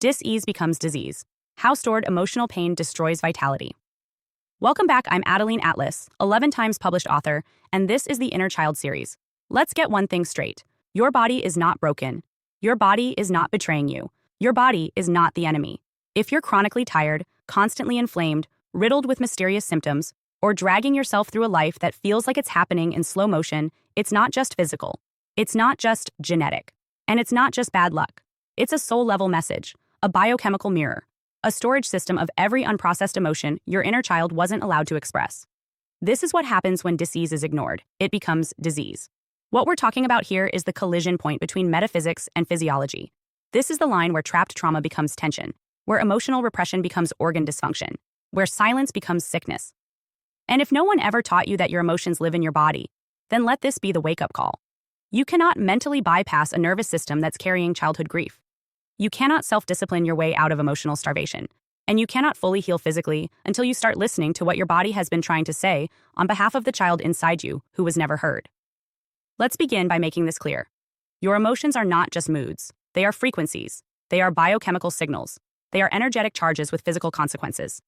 Dis-ease becomes disease. How stored emotional pain destroys vitality. Welcome back, I'm Adeline Atlas, 11 times published author, and this is the Inner Child series. Let's get one thing straight. Your body is not broken. Your body is not betraying you. Your body is not the enemy. If you're chronically tired, constantly inflamed, riddled with mysterious symptoms, or dragging yourself through a life that feels like it's happening in slow motion, it's not just physical. It's not just genetic. And it's not just bad luck. It's a soul-level message, a biochemical mirror, a storage system of every unprocessed emotion your inner child wasn't allowed to express. This is what happens when dis-ease is ignored. It becomes disease. What we're talking about here is the collision point between metaphysics and physiology. This is the line where trapped trauma becomes tension, where emotional repression becomes organ dysfunction, where silence becomes sickness. And if no one ever taught you that your emotions live in your body, then let this be the wake-up call. You cannot mentally bypass a nervous system that's carrying childhood grief. You cannot self-discipline your way out of emotional starvation, and you cannot fully heal physically until you start listening to what your body has been trying to say on behalf of the child inside you who was never heard. Let's begin by making this clear. Your emotions are not just moods. They are frequencies. They are biochemical signals. They are energetic charges with physical consequences.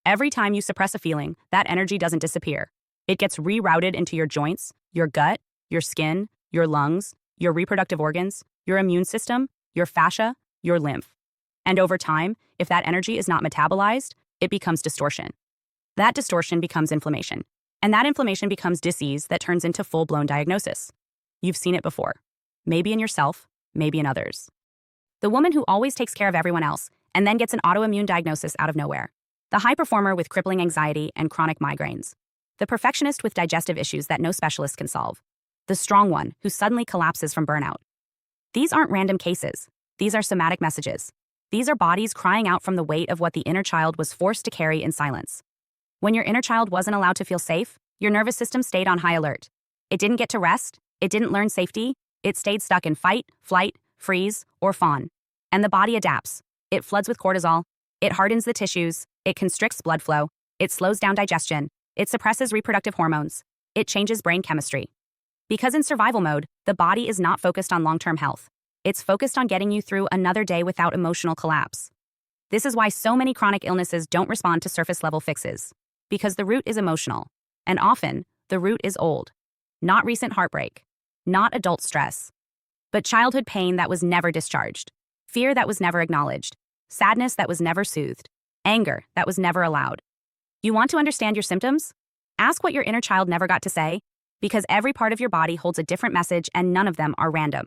Every time you suppress a feeling, that energy doesn't disappear. It gets rerouted into your joints, your gut, your skin, your lungs, your reproductive organs, your immune system, your fascia, your lymph. And over time, if that energy is not metabolized, it becomes distortion. That distortion becomes inflammation. And that inflammation becomes dis-ease that turns into full-blown diagnosis. You've seen it before. Maybe in yourself, maybe in others. The woman who always takes care of everyone else and then gets an autoimmune diagnosis out of nowhere. The high performer with crippling anxiety and chronic migraines. The perfectionist with digestive issues that no specialist can solve. The strong one who suddenly collapses from burnout. These aren't random cases. These are somatic messages. These are bodies crying out from the weight of what the inner child was forced to carry in silence. When your inner child wasn't allowed to feel safe, your nervous system stayed on high alert. It didn't get to rest. It didn't learn safety. It stayed stuck in fight, flight, freeze, or fawn. And the body adapts. It floods with cortisol. It hardens the tissues. It constricts blood flow. It slows down digestion. It suppresses reproductive hormones. It changes brain chemistry. Because in survival mode, the body is not focused on long-term health. It's focused on getting you through another day without emotional collapse. This is why so many chronic illnesses don't respond to surface-level fixes. Because the root is emotional. And often, the root is old. Not recent heartbreak. Not adult stress. But childhood pain that was never discharged. Fear that was never acknowledged. Sadness that was never soothed. Anger that was never allowed. You want to understand your symptoms? Ask what your inner child never got to say. Because every part of your body holds a different message and none of them are random.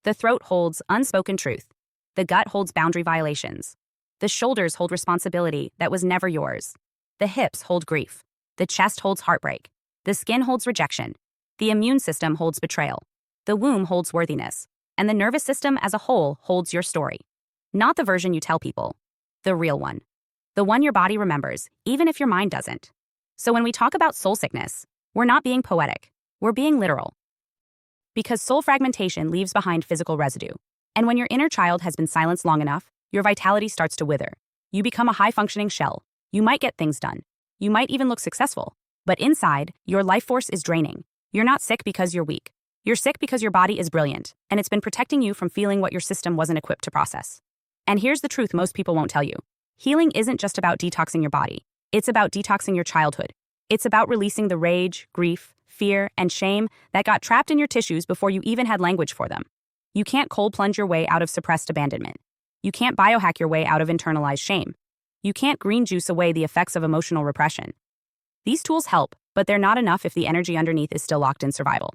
The throat holds unspoken truth. The gut holds boundary violations. The shoulders hold responsibility that was never yours. The hips hold grief. The chest holds heartbreak. The skin holds rejection. The immune system holds betrayal. The womb holds worthiness. And the nervous system as a whole holds your story. Not the version you tell people. The real one. The one your body remembers, even if your mind doesn't. So when we talk about soul sickness, we're not being poetic. We're being literal. Because soul fragmentation leaves behind physical residue. And when your inner child has been silenced long enough, your vitality starts to wither. You become a high-functioning shell. You might get things done. You might even look successful. But inside, your life force is draining. You're not sick because you're weak. You're sick because your body is brilliant, and it's been protecting you from feeling what your system wasn't equipped to process. And here's the truth most people won't tell you. Healing isn't just about detoxing your body. It's about detoxing your childhood. It's about releasing the rage, grief, fear, and shame that got trapped in your tissues before you even had language for them. You can't cold plunge your way out of suppressed abandonment. You can't biohack your way out of internalized shame. You can't green juice away the effects of emotional repression. These tools help, but they're not enough if the energy underneath is still locked in survival.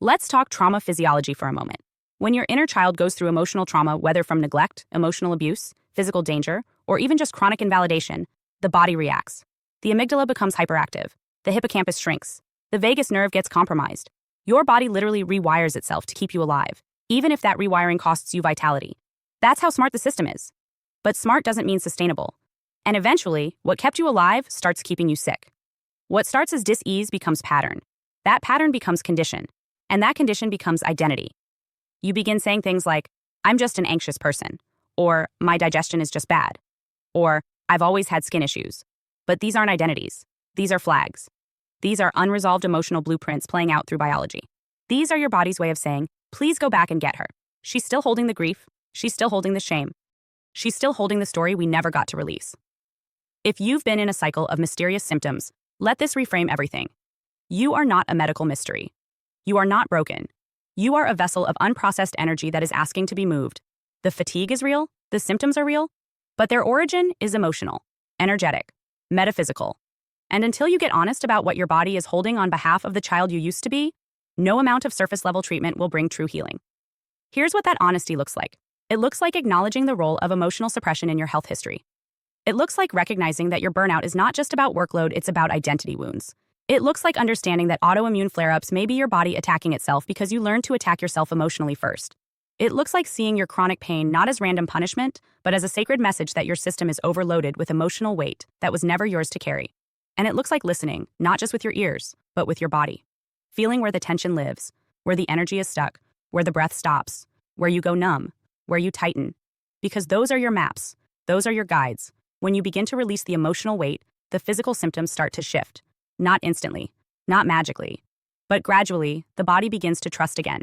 Let's talk trauma physiology for a moment. When your inner child goes through emotional trauma, whether from neglect, emotional abuse, physical danger, or even just chronic invalidation, the body reacts. The amygdala becomes hyperactive. The hippocampus shrinks. The vagus nerve gets compromised. Your body literally rewires itself to keep you alive, even if that rewiring costs you vitality. That's how smart the system is. But smart doesn't mean sustainable. And eventually, what kept you alive starts keeping you sick. What starts as dis-ease becomes pattern. That pattern becomes condition. And that condition becomes identity. You begin saying things like, I'm just an anxious person, or my digestion is just bad, or I've always had skin issues. But these aren't identities. These are flags. These are unresolved emotional blueprints playing out through biology. These are your body's way of saying, please go back and get her. She's still holding the grief. She's still holding the shame. She's still holding the story we never got to release. If you've been in a cycle of mysterious symptoms, let this reframe everything. You are not a medical mystery. You are not broken. You are a vessel of unprocessed energy that is asking to be moved. The fatigue is real, the symptoms are real, but their origin is emotional, energetic, metaphysical. And until you get honest about what your body is holding on behalf of the child you used to be, no amount of surface-level treatment will bring true healing. Here's what that honesty looks like. It looks like acknowledging the role of emotional suppression in your health history. It looks like recognizing that your burnout is not just about workload, it's about identity wounds. It looks like understanding that autoimmune flare-ups may be your body attacking itself because you learned to attack yourself emotionally first. It looks like seeing your chronic pain not as random punishment, but as a sacred message that your system is overloaded with emotional weight that was never yours to carry. And it looks like listening, not just with your ears, but with your body. Feeling where the tension lives, where the energy is stuck, where the breath stops, where you go numb, where you tighten. Because those are your maps, those are your guides. When you begin to release the emotional weight, the physical symptoms start to shift. Not instantly, not magically, but gradually, the body begins to trust again.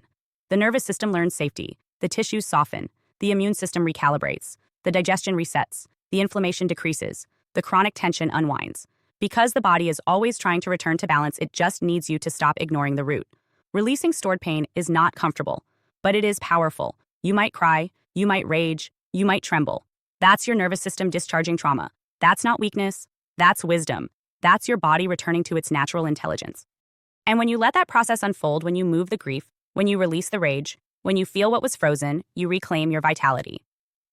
The nervous system learns safety, the tissues soften, the immune system recalibrates, the digestion resets, the inflammation decreases, the chronic tension unwinds. Because the body is always trying to return to balance, it just needs you to stop ignoring the root. Releasing stored pain is not comfortable, but it is powerful. You might cry, you might rage, you might tremble. That's your nervous system discharging trauma. That's not weakness, that's wisdom. That's your body returning to its natural intelligence. And when you let that process unfold, when you move the grief, when you release the rage, when you feel what was frozen, you reclaim your vitality.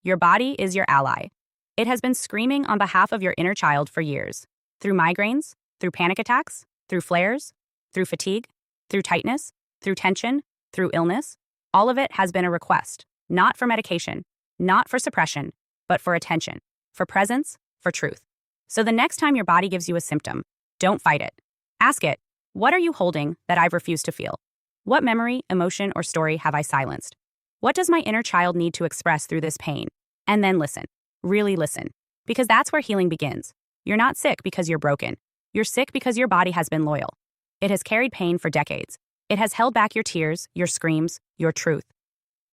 Your body is your ally. It has been screaming on behalf of your inner child for years. Through migraines, through panic attacks, through flares, through fatigue, through tightness, through tension, through illness, all of it has been a request, not for medication, not for suppression, but for attention, for presence, for truth. So the next time your body gives you a symptom, don't fight it. Ask it, what are you holding that I've refused to feel? What memory, emotion, or story have I silenced? What does my inner child need to express through this pain? And then listen, really listen, because that's where healing begins. You're not sick because you're broken. You're sick because your body has been loyal. It has carried pain for decades. It has held back your tears, your screams, your truth.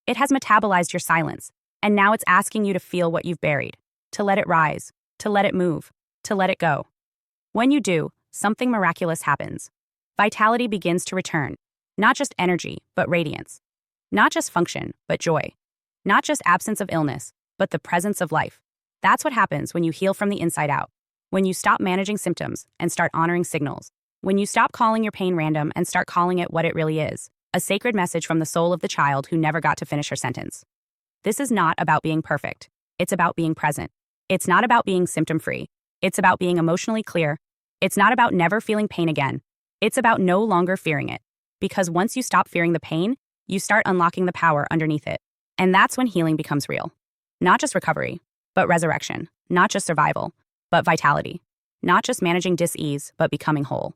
It has metabolized your silence, and now it's asking you to feel what you've buried, to let it rise, to let it move, to let it go. When you do, something miraculous happens. Vitality begins to return. Not just energy, but radiance. Not just function, but joy. Not just absence of illness, but the presence of life. That's what happens when you heal from the inside out. When you stop managing symptoms and start honoring signals. When you stop calling your pain random and start calling it what it really is. A sacred message from the soul of the child who never got to finish her sentence. This is not about being perfect. It's about being present. It's not about being symptom-free. It's about being emotionally clear. It's not about never feeling pain again. It's about no longer fearing it. Because once you stop fearing the pain, you start unlocking the power underneath it. And that's when healing becomes real. Not just recovery, but resurrection. Not just survival, but vitality. Not just managing dis-ease, but becoming whole.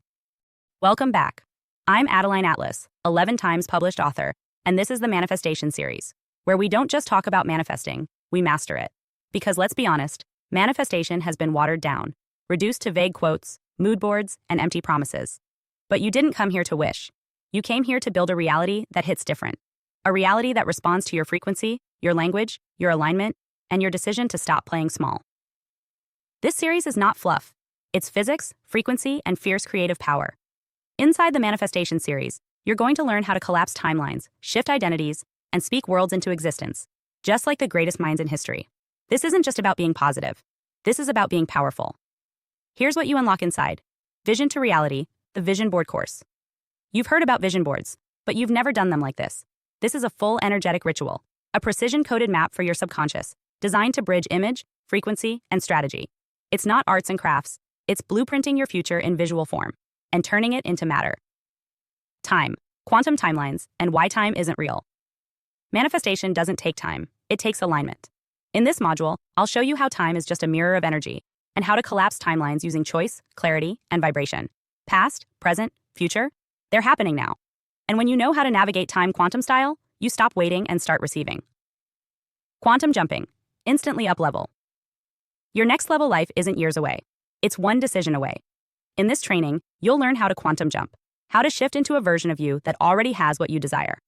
Welcome back. I'm Adeline Atlas, 11 times published author, and this is the Manifestation series, where we don't just talk about manifesting, we master it. Because let's be honest, manifestation has been watered down, reduced to vague quotes, mood boards, and empty promises. But you didn't come here to wish. You came here to build a reality that hits different. A reality that responds to your frequency, your language, your alignment, and your decision to stop playing small. This series is not fluff. It's physics, frequency, and fierce creative power. Inside the Manifestation series, you're going to learn how to collapse timelines, shift identities, and speak worlds into existence, just like the greatest minds in history. This isn't just about being positive. This is about being powerful. Here's what you unlock inside. Vision to reality, the vision board course. You've heard about vision boards, but you've never done them like this. This is a full energetic ritual, a precision-coded map for your subconscious, designed to bridge image, frequency, and strategy. It's not arts and crafts. It's blueprinting your future in visual form and turning it into matter. Time, quantum timelines, and why time isn't real. Manifestation doesn't take time. It takes alignment. In this module, I'll show you how time is just a mirror of energy and how to collapse timelines using choice, clarity, and vibration. Past, present, future, they're happening now. And when you know how to navigate time quantum style, you stop waiting and start receiving. Quantum jumping, instantly up level. Your next level life isn't years away. It's one decision away. In this training, you'll learn how to quantum jump, how to shift into a version of you that already has what you desire.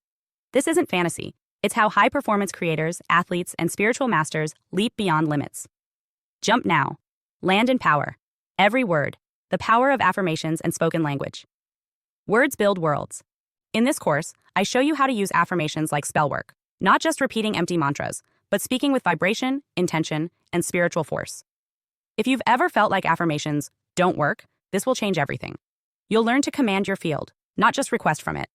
This isn't fantasy. It's how high-performance creators, athletes, and spiritual masters leap beyond limits. Jump now. Land in power. Every word. The power of affirmations and spoken language. Words build worlds. In this course, I show you how to use affirmations like spell work, not just repeating empty mantras, but speaking with vibration, intention, and spiritual force. If you've ever felt like affirmations don't work, this will change everything. You'll learn to command your field, not just request from it.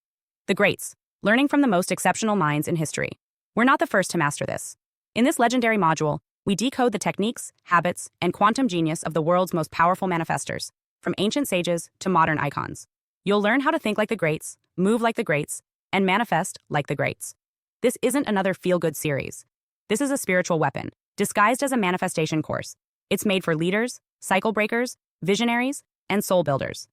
The greats, learning from the most exceptional minds in history. We're not the first to master this. In this legendary module, we decode the techniques, habits, and quantum genius of the world's most powerful manifestors, from ancient sages to modern icons. You'll learn how to think like the greats, move like the greats, and manifest like the greats. This isn't another feel-good series. This is a spiritual weapon, disguised as a manifestation course. It's made for leaders, cycle breakers, visionaries, and soul builders.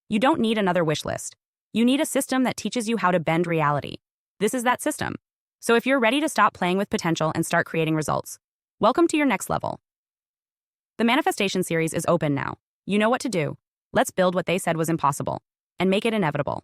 You don't need another wish list. You need a system that teaches you how to bend reality. This is that system. So if you're ready to stop playing with potential and start creating results, welcome to your next level. The manifestation series is open now. You know what to do. Let's build what they said was impossible and make it inevitable.